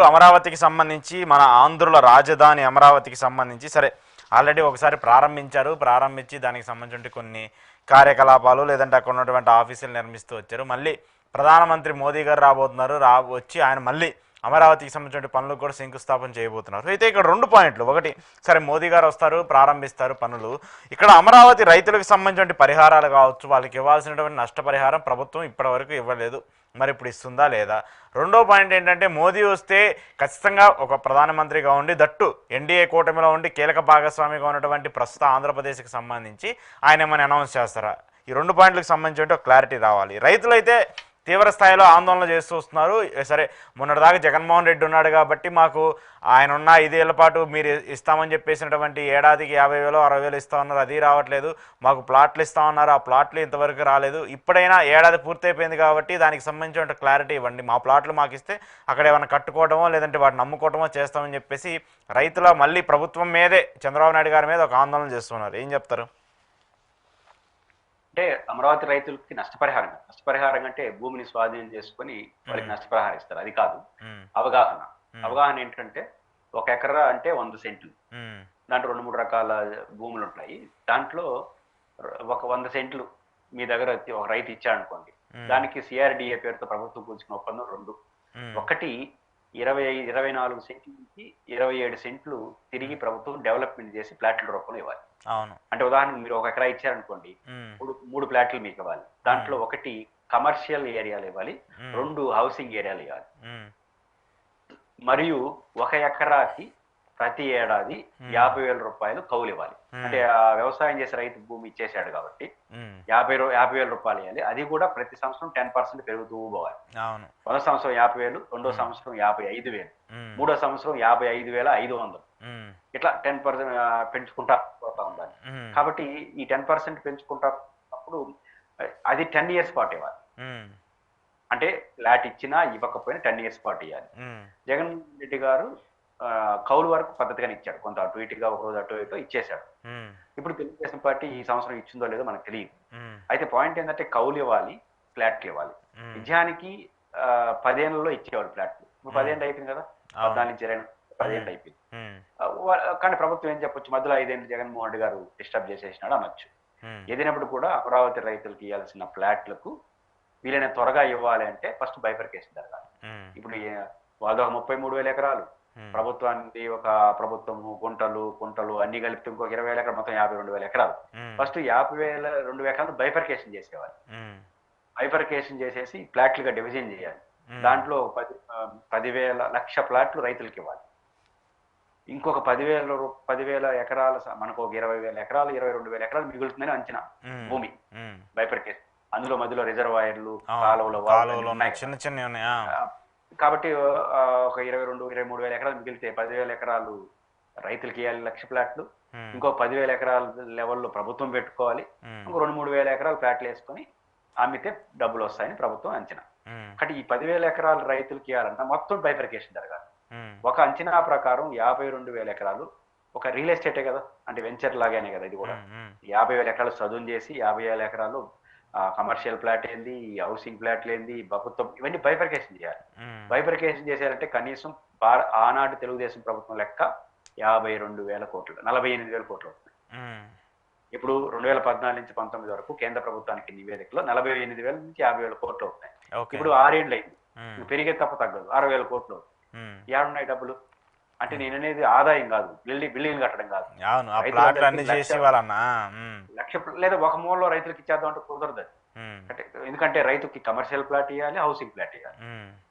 అమరావతికి సంబంధించి మన ఆంధ్రుల రాజధాని అమరావతికి సంబంధించి సరే ఆల్రెడీ ఒకసారి ప్రారంభించి దానికి సంబంధించి కొన్ని కార్యకలాపాలు లేదంటే అక్కడ ఉన్నటువంటి ఆఫీసులు నిర్మిస్తూ వచ్చారు. మళ్ళీ ప్రధానమంత్రి మోదీ గారు రాబోతున్నారు. వచ్చి ఆయన మళ్ళీ అమరావతికి సంబంధించిన పనులకు కూడా శంకుస్థాపన చేయబోతున్నారు. అయితే ఇక్కడ 2 పాయింట్లు. ఒకటి, సరే మోదీ గారు వస్తారు, ప్రారంభిస్తారు పనులు. ఇక్కడ అమరావతి రైతులకు సంబంధించిన పరిహారాలు కావచ్చు, వాళ్ళకి ఇవ్వాల్సినటువంటి నష్టపరిహారం ప్రభుత్వం ఇప్పటివరకు ఇవ్వలేదు. మరి ఇప్పుడు ఇస్తుందా లేదా? రెండో పాయింట్ ఏంటంటే, మోదీ వస్తే ఖచ్చితంగా ఒక ప్రధానమంత్రిగా ఉండి, దట్టు ఎన్డీఏ కూటమిలో ఉండి కీలక భాగస్వామిగా ఉన్నటువంటి ప్రస్తుత ఆంధ్రప్రదేశ్కి సంబంధించి ఆయన ఏమైనా అనౌన్స్ చేస్తారా? ఈ 2 పాయింట్లకు సంబంధించి ఒక క్లారిటీ రావాలి. రైతులైతే తీవ్ర స్థాయిలో ఆందోళన చేస్తూ వస్తున్నారు. సరే మొన్నటిదాకా జగన్మోహన్ రెడ్డి ఉన్నాడు కాబట్టి మాకు ఆయన ఉన్న 5 ఏళ్ల పాటు మీరు ఇస్తామని చెప్పేసినటువంటి ఏడాదికి 50,000 60,000 ఇస్తా ఉన్నారు, అది రావట్లేదు. మాకు ప్లాట్లు ఇస్తా ఉన్నారు, ఆ ప్లాట్లు ఇంతవరకు రాలేదు. ఇప్పుడైనా ఏడాది పూర్తయిపోయింది కాబట్టి దానికి సంబంధించిన క్లారిటీ ఇవ్వండి. మా ప్లాట్లు మాకు ఇస్తే అక్కడ ఏమైనా కట్టుకోవడమో లేదంటే వాటిని నమ్ముకోవడమో చేస్తామని చెప్పేసి రైతుల మళ్ళీ ప్రభుత్వం మీదే, చంద్రబాబు నాయుడు గారి మీద ఒక ఆందోళన చేస్తున్నారు. ఏం చెప్తారు? అంటే అమరావతి రైతులకి నష్టపరిహారం అంటే భూమిని స్వాధీనం చేసుకుని వాళ్ళకి నష్టపరిహారం ఇస్తారు, అది కాదు. అవగాహన ఏంటంటే 1 ఎకరా అంటే 100 సెంట్లు. దాంట్లో 2-3 రకాల భూములు ఉంటాయి. దాంట్లో ఒక 100 సెంట్లు మీ దగ్గర ఒక రైతు ఇచ్చాడనుకోండి, దానికి సిఆర్డిఏ పేరుతో ప్రభుత్వం కూర్చున్న ఒప్పందం 2. ఒకటి 24 సెంట్ల నుంచి 27 సెంట్లు తిరిగి ప్రభుత్వం డెవలప్మెంట్ చేసి ప్లాట్ల రూపంలో ఇవ్వాలి. అంటే ఉదాహరణకు మీరు 1 ఎకరా ఇచ్చారనుకోండి, 3 ప్లాట్లు మీకు ఇవ్వాలి. దాంట్లో 1 కమర్షియల్ ఏరియాలు ఇవ్వాలి, 2 హౌసింగ్ ఏరియాలు ఇవ్వాలి. మరియు 1 ఎకరాకి ప్రతి ఏడాది 50,000 రూపాయలు కౌలు ఇవ్వాలి. అంటే ఆ వ్యవసాయం చేసే రైతు భూమి ఇచ్చేసాడు కాబట్టి 50,000 రూపాయలు ఇవ్వాలి. అది కూడా ప్రతి సంవత్సరం 10% పెరుగుతూ పోవాలి. 1వ సంవత్సరం 50,000, 2వ సంవత్సరం 55,000, 3వ సంవత్సరం 55,500, ఇట్లా 10% పెంచుకుంటా పోతా ఉండాలి. కాబట్టి ఈ 10% పెంచుకుంటాప్పుడు అది 10 years పాటు ఇవ్వాలి. అంటే ఫ్లాట్ ఇచ్చినా ఇవ్వకపోయినా 10 years పాటు ఇవ్వాలి. జగన్ రెడ్డి గారు కౌలు వరకు పద్ధతిగానే ఇచ్చాడు, కొంత అటు ఇటుగా ఒక రోజు అటు ఇటు ఇచ్చేశాడు. ఇప్పుడు తెలుగుదేశం పార్టీ ఈ సంవత్సరం ఇచ్చిందో లేదో మనకు తెలియదు. అయితే పాయింట్ ఏంటంటే కౌలు ఇవ్వాలి, ఫ్లాట్లు ఇవ్వాలి. నిజానికి 10 ఏళ్లలో ఇచ్చేవాళ్ళు ఫ్లాట్లు. ఇప్పుడు 10 ఏళ్ళు అయిపోయింది కదా, 14 నుంచి 10 ఏళ్ళు అయిపోయింది. కానీ ప్రభుత్వం ఏం చెప్పొచ్చు, మధ్యలో 5 ఏళ్ళు జగన్మోహన్ రెడ్డి గారు డిస్టర్బ్ చేసేసినాడు అనొచ్చు. ఏదైనప్పుడు కూడా అమరావతి రైతులకు ఇవ్వాల్సిన ఫ్లాట్లకు వీలైన త్వరగా ఇవ్వాలి అంటే ఫస్ట్ బైఫర్కేషన్ జరగాలి. ఇప్పుడు వాళ్ళతో 33,000 ఎకరాలు ప్రభుత్వానికి, ఒక ప్రభుత్వము కుంటలు అన్ని కలిపి ఇంకొక 20,000 ఎకరాలు, మొత్తం 52,000 ఎకరాలు. ఫస్ట్ 52,000 ఎకరాలు బైఫర్కేషన్ చేసేవాళ్ళు. బైఫర్కేషన్ చేసేసి ప్లాట్లుగా డివిజన్ చేయాలి. దాంట్లో 10,000 లక్ష ప్లాట్లు రైతులకి ఇవ్వాలి. ఇంకొక 10,000 ఎకరాలు మనకు ఒక 20,000 ఎకరాలు 22,000 ఎకరాలు మిగులుతుందని అంచనా భూమి బైఫర్కేషన్. అందులో మధ్యలో రిజర్వాయర్లు, కాలువలు చిన్న చిన్న. కాబట్టి ఒక 22,000-23,000 ఎకరాలు మిగిలితే 10,000 ఎకరాలు రైతులకి ఇవ్వాలి, లక్ష ప్లాట్లు. ఇంకో 10,000 ఎకరాల లెవెల్లో ప్రభుత్వం పెట్టుకోవాలి. ఇంకో 2-3 వేల ఎకరాలు ప్లాట్లు వేసుకొని అమ్మితే డబ్బులు వస్తాయని ప్రభుత్వం అంచనా. కాబట్టి ఈ 10,000 ఎకరాలు రైతులకి ఇవ్వాలన్నా మొత్తం బైఫర్కేషన్ జరగాలి. ఒక అంచనా ప్రకారం 52,000 ఎకరాలు ఒక రియల్ ఎస్టేటే కదా, అంటే వెంచర్ లాగానే కదా ఇది కూడా. 50,000 ఎకరాలు చదువు చేసి 50,000 ఎకరాలు కమర్షియల్ ప్లాట్ ఏంది, హౌసింగ్ ప్లాట్లు ఏంది, ప్రభుత్వం ఇవన్నీ బైఫర్కేషన్ చేయాలి. బైఫర్కేషన్ చేశారంటే కనీసం ఆనాటి తెలుగుదేశం ప్రభుత్వం లెక్క 52,000 కోట్లు, 48,000 కోట్లు అవుతుంది. ఇప్పుడు 2014 నుంచి 19 వరకు కేంద్ర ప్రభుత్వానికి నివేదికలో 48,000 నుంచి 50,000 కోట్లు అవుతాయి. ఇప్పుడు 6 ఏళ్ళు అయింది, పెరిగే తప్ప తగ్గదు, 60,000 కోట్లు అవుతుంది. ఏడున్నాయి డబ్బులు? అంటే నేను అనేది ఆదాయం కాదు, బిల్డింగ్ కట్టడం కాదు. లక్ష లేదా ఒక మూలలో రైతులకు ఇచ్చేద్దాం అంటే కుదరదు. అంటే ఎందుకంటే రైతుకి కమర్షియల్ ప్లాట్ ఇవ్వాలి, హౌసింగ్ ప్లాట్ ఇవ్వాలి.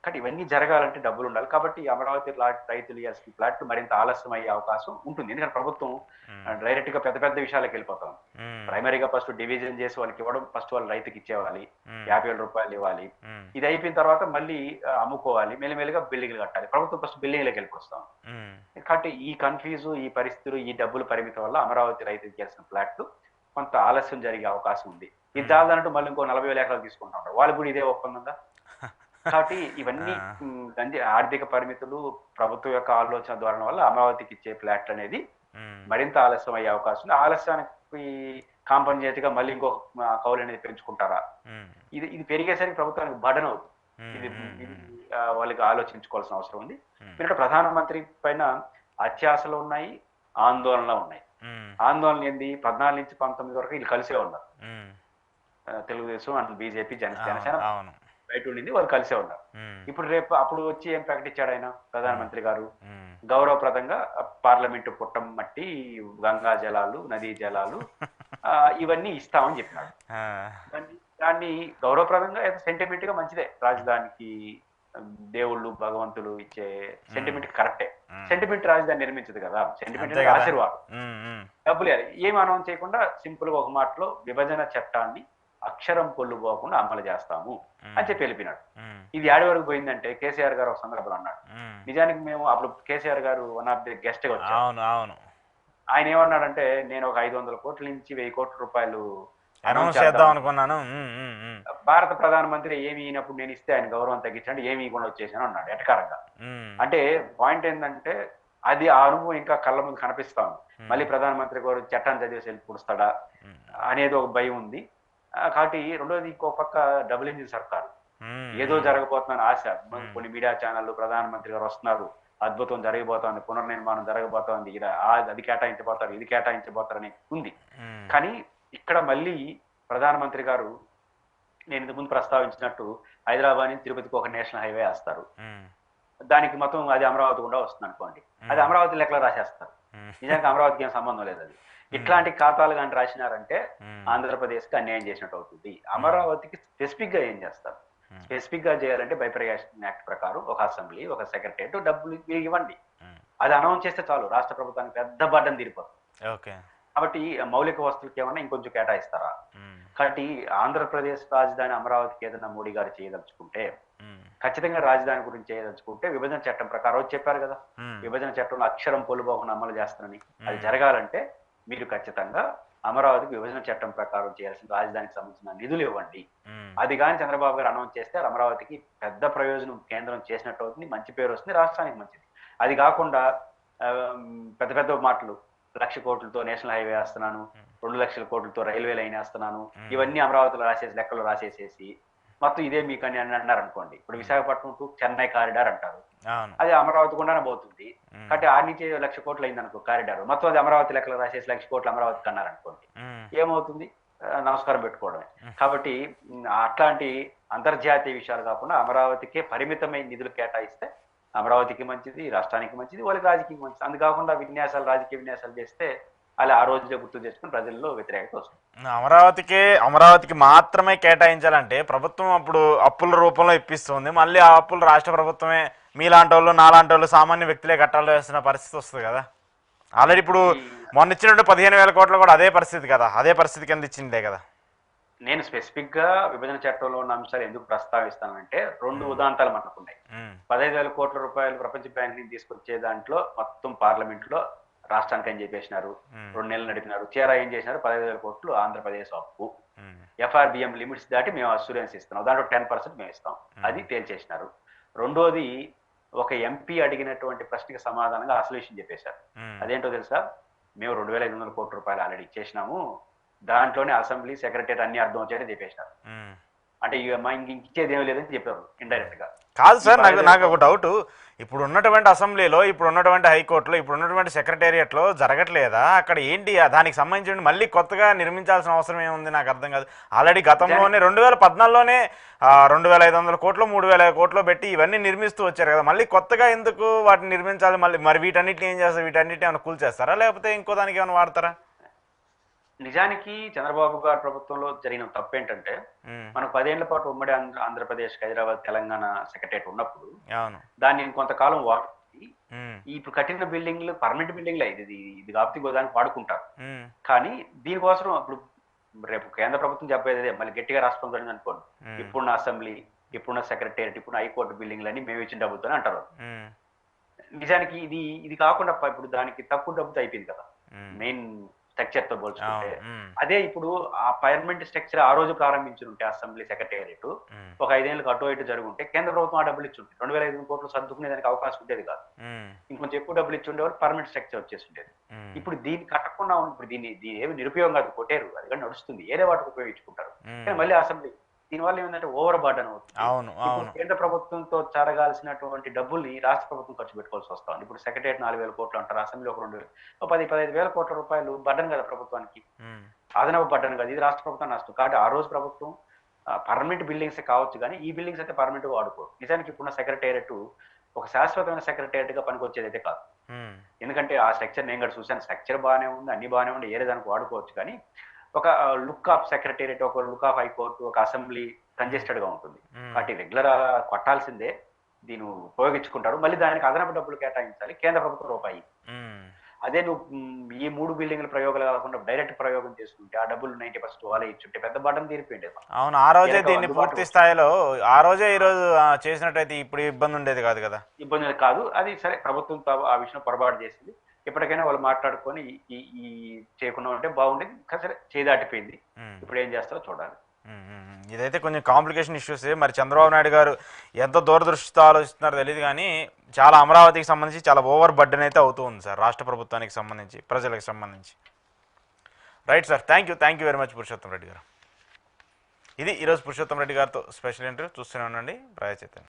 కానీ ఇవన్నీ జరగాలంటే డబ్బులు ఉండాలి. కాబట్టి అమరావతి రైతులు ఇవ్వాల్సిన ప్లాట్లు మరింత ఆలస్యం అయ్యే అవకాశం ఉంటుంది. ఎందుకంటే ప్రభుత్వం డైరెక్ట్ గా పెద్ద విషయాలకు వెళ్ళిపోతాం. ప్రైమరీగా ఫస్ట్ డివిజన్ చేసి వాళ్ళకి ఇవ్వడం, ఫస్ట్ వాళ్ళు రైతుకి ఇచ్చేవాలి, 50,000 రూపాయలు ఇవ్వాలి. ఇది అయిపోయిన తర్వాత మళ్ళీ అమ్ముకోవాలి, మెల్లిమెల్లిగా బిల్డింగ్లు కట్టాలి. ప్రభుత్వం ఫస్ట్ బిల్డింగ్లకు వెళ్ళిపోస్తాం. కాబట్టి ఈ కన్ఫ్యూజ్, ఈ పరిస్థితులు, ఈ డబ్బులు పరిమితి వల్ల అమరావతి రైతుకి ఇవ్వాల్సిన ప్లాట్లు కొంత ఆలస్యం జరిగే అవకాశం ఉంది. ఇది చాలదంటూ మళ్ళీ ఇంకో 40,000 ఎకరాలు తీసుకుంటారు, వాళ్ళు కూడా ఇదే ఒప్పందంగా. కాబట్టి ఇవన్నీ ఆర్థిక పరిమితులు, ప్రభుత్వం యొక్క ఆలోచన ధోరణి వల్ల అమరావతికి ఇచ్చే ఫ్లాట్ అనేది మరింత ఆలస్యం అయ్యే అవకాశం ఉంది. ఆలస్యానికి కాంపన్సేట్ గా మళ్ళీ ఇంకో కౌలు అనేది పెంచుకుంటారా? ఇది పెరిగేసరికి ప్రభుత్వానికి బర్డెన్ అవుతుంది. ఇది ఇది వాళ్ళకి ఆలోచించుకోవాల్సిన అవసరం ఉంది. ఎందుకంటే ప్రధానమంత్రి పైన అత్యాశలు ఉన్నాయి, ఆందోళనలు ఉన్నాయి. ఆందోళన ఏంది, 14 నుంచి 19 వరకు వీళ్ళు కలిసే ఉన్నారు. తెలుగుదేశం అండ్ బీజేపీ జనసేన బయట ఉండింది, వాళ్ళు కలిసే ఉన్నారు. ఇప్పుడు రేపు అప్పుడు వచ్చి ఏం ప్రకటించాడు ఆయన ప్రధానమంత్రి గారు, గౌరవప్రదంగా పార్లమెంటు పుట్టం మట్టి, గంగా జలాలు, నదీ జలాలు ఇవన్నీ ఇస్తామని చెప్పినాడు. దాన్ని గౌరవప్రదంగా సెంటిమెంట్ గా మంచిదే, రాజధానికి దేవుళ్ళు భగవంతులు ఇచ్చే సెంటిమెంట్ కరెక్టే. సెంటిమెంట్ రాజధాని నిర్మించదు కదా, సెంటిమెంట్ ఆశీర్వాదం. డబ్బులు ఏమి అనౌన్స్ చేయకుండా సింపుల్ గా ఒక మాటలో విభజన చట్టాన్ని అక్షరం పొల్లుపోకుండా అమలు చేస్తాము అని చెప్పి వెళ్ళిపోయినాడు. ఇది ఏడు వరకు పోయిందంటే కేసీఆర్ గారు ఒక సందర్భంలో అన్నాడు. నిజానికి మేము అప్పుడు కేసీఆర్ గారు వన్ ఆఫ్ ది గెస్ట్ గా వచ్చారు. ఆయన ఏమన్నాడంటే, నేను ఒక 500 కోట్ల నుంచి 1000 కోట్ల రూపాయలు అనౌన్స్ చేద్దాం అనుకున్నాను. భారత ప్రధానమంత్రి ఏమి అయినప్పుడు నేను ఇస్తే ఆయన గౌరవం తగ్గించండి, ఏమి ఇవ్వకుండా వచ్చేసాను అన్నాడు ఎటకారంగా. అంటే పాయింట్ ఏంటంటే, అది ఆ అనుభవం ఇంకా కళ్ళ ముందు కనిపిస్తాను. మళ్ళీ ప్రధానమంత్రి గారు చట్టాన్ని చదివేసి వెళ్ళి పుడుస్తాడా అనేది ఒక భయం ఉంది. కాబట్టి రెండోది, ఇంకో పక్క డబుల్ ఇంజిన్ సర్కారు, ఏదో జరగబోతుందని ఆశ. కొన్ని మీడియా ఛానళ్ళు ప్రధానమంత్రి గారు వస్తున్నారు, అద్భుతం జరగబోతోంది, పునర్నిర్మాణం జరగబోతోంది, అది కేటాయించబోతారు, ఇది కేటాయించబోతారని ఉంది. కానీ ఇక్కడ మళ్ళీ ప్రధానమంత్రి గారు, నేను ఇంతకు ముందు ప్రస్తావించినట్టు, హైదరాబాద్ నుంచి తిరుపతికి ఒక నేషనల్ హైవే వేస్తారు. దానికి మొత్తం అది అమరావతి కూడా వస్తుంది అనుకోండి, అది అమరావతి లెక్కలో రాసేస్తారు. నిజానికి అమరావతికి ఏం సంబంధం లేదు. అది ఇట్లాంటి ఖాతాలు కానీ రాసినారంటే ఆంధ్రప్రదేశ్ కి అన్యాయం చేసినట్టు అవుతుంది. అమరావతికి స్పెసిఫిక్ గా ఏం చేస్తారు? స్పెసిఫిక్ గా చేయాలంటే బైపర్యాషన్ యాక్ట్ ప్రకారం ఒక అసెంబ్లీ, ఒక సెక్రటరియట్, డబ్బులు ఇవ్వండి. అది అనౌన్స్ చేస్తే చాలు, రాష్ట్ర ప్రభుత్వానికి పెద్ద బడ్డను తీరిపోతుంది. కాబట్టి మౌలిక వస్తువులకి ఏమన్నా ఇంకొంచెం కేటాయిస్తారా? కాబట్టి ఆంధ్రప్రదేశ్ రాజధాని అమరావతికి ఏదైనా మోడీ గారు చేయదలుచుకుంటే, ఖచ్చితంగా రాజధాని గురించి చేయదలుచుకుంటే విభజన చట్టం ప్రకారం చెప్పారు కదా, విభజన చట్టంలో అక్షరం పొల్లుపోకుండా అమలు చేస్తారని. అది జరగాలంటే మీరు ఖచ్చితంగా అమరావతికి విభజన చట్టం ప్రకారం చేయాల్సిన రాజధానికి సంబంధించిన నిధులు ఇవ్వండి. అది కానీ చంద్రబాబు గారు అనౌన్స్ చేస్తే అమరావతికి పెద్ద ప్రయోజనం కేంద్రం చేసినట్టు అవుతుంది, మంచి పేరు వస్తుంది, రాష్ట్రానికి మంచిది. అది కాకుండా పెద్ద పెద్ద మాటలు, 1,00,000 కోట్లతో నేషనల్ హైవే వేస్తున్నాను, 2,00,000 కోట్లతో రైల్వే లైన్ వేస్తున్నాను, ఇవన్నీ అమరావతిలో లెక్కలు రాసేసేసి మొత్తం ఇదే మీకు అని అన్నారు అనుకోండి. ఇప్పుడు విశాఖపట్నం టు చెన్నై కారిడార్ అంటారు, అది అమరావతి గుండానే పోతుంది. కాబట్టి 6 నుంచి 1,00,000 కోట్లు అయింది అనుకో కారిడార్, మొత్తం అది అమరావతి లెక్కలు రాసేసి 1,00,000 కోట్లు అమరావతికి అన్నారు అనుకోండి, ఏమవుతుంది? నమస్కారం పెట్టుకోవడమే. కాబట్టి అట్లాంటి అంతర్జాతీయ విషయాలు కాకుండా అమరావతికే పరిమితమైన నిధులు కేటాయిస్తే అమరావతికి మంచిది, రాష్ట్రానికి మంచిది, వాళ్ళకి రాజకీయ మంచిది. అందుకాకుండా రాజకీయ విన్యాసాలు చేస్తే అలా ఆ రోజులే గుర్తు చేసుకుని ప్రజల్లో వ్యతిరేకత వస్తుంది. అమరావతికి మాత్రమే కేటాయించాలంటే ప్రభుత్వం అప్పుడు అప్పుల రూపంలో ఇప్పిస్తుంది, మళ్ళీ ఆ అప్పులు రాష్ట్ర ప్రభుత్వమే మీలాంటి వాళ్ళు నాలాంటి వాళ్ళు సామాన్య వ్యక్తులే కట్టాల్సి వేసిన పరిస్థితి వస్తుంది కదా. ఆల్రెడీ ఇప్పుడు మొన్న ఇచ్చినట్టు 15,000 కోట్లు కూడా అదే పరిస్థితి కదా, అదే పరిస్థితి కింద ఇచ్చిందే కదా. నేను స్పెసిఫిక్ గా విభజన చట్టంలో ఉన్న అంశాలు ఎందుకు ప్రస్తావిస్తానంటే, 2 ఉదాంతాలు మనకున్నాయి. 15,000 కోట్ల రూపాయలు ప్రపంచ బ్యాంక్ నుంచి తీసుకొచ్చే దాంట్లో మొత్తం పార్లమెంట్ లో రాష్ట్రానికి అని చెప్పేసినారు, 2 నెలలు నడిపినారు. చీరా ఏం చేసినారు, 15,000 కోట్లు ఆంధ్రప్రదేశ్ అప్పు, FRBM లిమిట్స్ దాటి మేము అస్యూరెన్స్ ఇస్తున్నాం, దాంట్లో 10% మేము ఇస్తాం, అది తేల్చేసినారు. రెండోది, ఒక ఎంపీ అడిగినటువంటి ప్రశ్నకి సమాధానంగా అసల్యూషన్ చెప్పేశారు. అదేంటో తెలుసా, మేము 2,500 కోట్ల రూపాయలు ఆల్రెడీ ఇచ్చేసినాము, దాంట్లోనే అసెంబ్లీ సెక్రటరీ అన్ని అర్థం వచ్చాయని చెప్పేసినారు. అంటే ఇచ్చేది ఏమీ లేదని చెప్పారు ఇండైరెక్ట్ గా. కాదు సార్, నాకు ఒక డౌట్, ఇప్పుడు ఉన్నటువంటి అసెంబ్లీలో, ఇప్పుడు ఉన్నటువంటి హైకోర్టులో, ఇప్పుడు ఉన్నటువంటి సెక్రటేరియట్లో జరగట్లేదా? అక్కడ ఏంటి దానికి సంబంధించి మళ్ళీ కొత్తగా నిర్మించాల్సిన అవసరం ఏముంది? నాకు అర్థం కాదు. ఆల్రెడీ గతంలోనే 2014లోనే 2,500 కోట్లు 3,000 కోట్లు పెట్టి ఇవన్నీ నిర్మిస్తూ వచ్చారు కదా, మళ్ళీ కొత్తగా ఎందుకు వాటిని నిర్మించాలి? మరి వీటన్నిటిని ఏం చేస్తారు? వీటన్నిటిని ఏమైనా కూల్చేస్తారా, లేకపోతే ఇంకో దానికి ఏమైనా వాడతారా? నిజానికి చంద్రబాబు గారి ప్రభుత్వంలో జరిగిన తప్పు ఏంటంటే, మనకు 10 ఏళ్ల పాటు ఉమ్మడి ఆంధ్రప్రదేశ్, హైదరాబాద్, తెలంగాణ సెక్రటరేట్ ఉన్నప్పుడు దాన్ని కొంతకాలం వాడుతుంది. ఇప్పుడు కట్టిన బిల్డింగ్లు పర్మనెంట్ బిల్డింగ్లే, ఇది కాబట్టి గోదానికి వాడుకుంటారు. కానీ దీనికోసం ఇప్పుడు రేపు కేంద్ర ప్రభుత్వం చెప్పేది మళ్ళీ గట్టిగా రాష్ట్రం జరిగింది అనుకోండి, ఇప్పుడున్న అసెంబ్లీ, ఇప్పుడున్న సెక్రటేరియట్, ఇప్పుడు హైకోర్టు బిల్డింగ్లన్నీ మేము ఇచ్చిన డబ్బుతోనే అంటారు. నిజానికి ఇది కాకుండా ఇప్పుడు దానికి తక్కువ డబ్బుతో అయిపోయింది కదా మెయిన్ స్ట్రక్చర్ తో పోల్చుకుంటే. అదే ఇప్పుడు ఆ పర్మనెంట్ స్ట్రక్చర్ ఆ రోజు ప్రారంభించుంటే అసెంబ్లీ సెక్రటేరియట్ ఒక 5 ఏళ్ళకి అటు ఇటు జరుగుంటే కేంద్ర ప్రభుత్వం ఆ డబ్బులు ఇచ్చుంటే 2,500 కోట్లు సర్దుకునే దానికి అవకాశం ఉండేది కాదు. ఇంకొంచెం ఎక్కువ డబ్బులు ఇచ్చి ఉండేవారు, పర్మనెంట్ స్ట్రక్చర్ వచ్చేసి ఉండేది. ఇప్పుడు దీన్ని కట్టకుండా ఇప్పుడు దీన్ని ఏమి నిరుపయోగం కాదు, కొట్టారు, అది కానీ నడుస్తుంది, ఏదే వాటికి ఉపయోగించుకుంటారు. కానీ మళ్ళీ అసెంబ్లీ దీనివల్ల ఏంటంటే ఓవర్ బర్డన్ అవుతుంది. అవును, ఇప్పుడు అవును. కేంద్ర ప్రభుత్వంతో జరగాల్సినటువంటి డబ్బుల్ని రాష్ట్ర ప్రభుత్వం ఖర్చు పెట్టుకోవాల్సి వస్తుంది. ఇప్పుడు సెక్రటేరియట్ 4,000 కోట్లు అంటారు, అసెంబ్లీ ఒక 2,000, 15,000 కోట్ల రూపాయలు బర్డన్ కదా ప్రభుత్వానికి, ఉమ్, అదనపు బర్డన్ కదా, ఇది రాష్ట్ర ప్రభుత్వం నష్టం. కాబట్టి ఆ రోజు ప్రభుత్వం పర్మనెంట్ బిల్డింగ్స్ కావచ్చు, కానీ ఈ బిల్డింగ్స్ అయితే పర్మనెంట్ గా వాడుకోరు. నిజానికి ఇప్పుడున్న సెక్రటేరియట్ ఒక శాశ్వతమైన సెక్రటేరియట్ గా పనికొచ్చేది అయితే కాదు. ఉమ్, ఎందుకంటే ఆ స్ట్రక్చర్ నేను కూడా చూశాను, స్ట్రక్చర్ బాగానే ఉంది, అన్ని బాగానే ఉంది, ఏరే దానికి వాడుకోవచ్చు. కానీ ఒక లుక్ ఆఫ్ సెక్రటేరియట్, ఒక లుక్ ఆఫ్ హైకోర్టు, ఒక అసెంబ్లీ కంజెస్టెడ్ గా ఉంటుంది. ఉమ్, కాబట్టి రెగ్యులర్ కొట్టాల్సిందే, దీన్ని ఉపయోగించుకుంటారు. మళ్ళీ దానికి అదనపు డబ్బులు కేటాయించాలి కేంద్ర ప్రభుత్వం రూపాయి. ఉమ్. అదే నువ్వు ఈ 3 బిల్డింగ్ల ప్రయోగాలు కాకుండా డైరెక్ట్ ప్రయోగం చేసుకుంటే ఆ డబ్బులు 90% వాళ్ళే ఇచ్చుంటే పెద్ద బటన్ తీరిపోయింది. అవును, ఆ రోజే కీలక దీన్ని అందుబాటులో పూర్తి స్థాయిలో ఆ రోజే ఈరోజు చేసినట్టయితే ఇప్పుడు ఇబ్బంది ఉండేది కాదు కదా. ఇబ్బంది కాదు. అది సరే, ప్రభుత్వం ఆ విషయం పొరపాటు చేసింది. ఎప్పటికైనా వాళ్ళు మాట్లాడుకొని ఈ ఈ చేయకుండా ఉంటే బాగుండేది. కానీ సరే, చేదాటిపోయింది. ఉమ్, ఇప్పుడు ఏం చేస్తారో చూడాలి. ఉమ్, ఉమ్, ఉమ్. ఇదైతే కొంచెం కాంప్లికేషన్ ఇష్యూస్. మరి చంద్రబాబు నాయుడు గారు ఎంత దూరదృష్టితో ఆలోచిస్తున్నారో తెలియదు కానీ చాలా అమరావతికి సంబంధించి చాలా ఓవర్ బర్డెన్ అయితే అవుతూ ఉంది సార్, రాష్ట్ర ప్రభుత్వానికి సంబంధించి, ప్రజలకు సంబంధించి. Right sir, thank you very much Purushottam Reddy గారు. ఇది ఈరోజు పురుషోత్తం రెడ్డి గారితో స్పెషల్ ఇంటర్వ్యూ. చూస్తూనే ఉండండి ప్రజా చైతన్యం.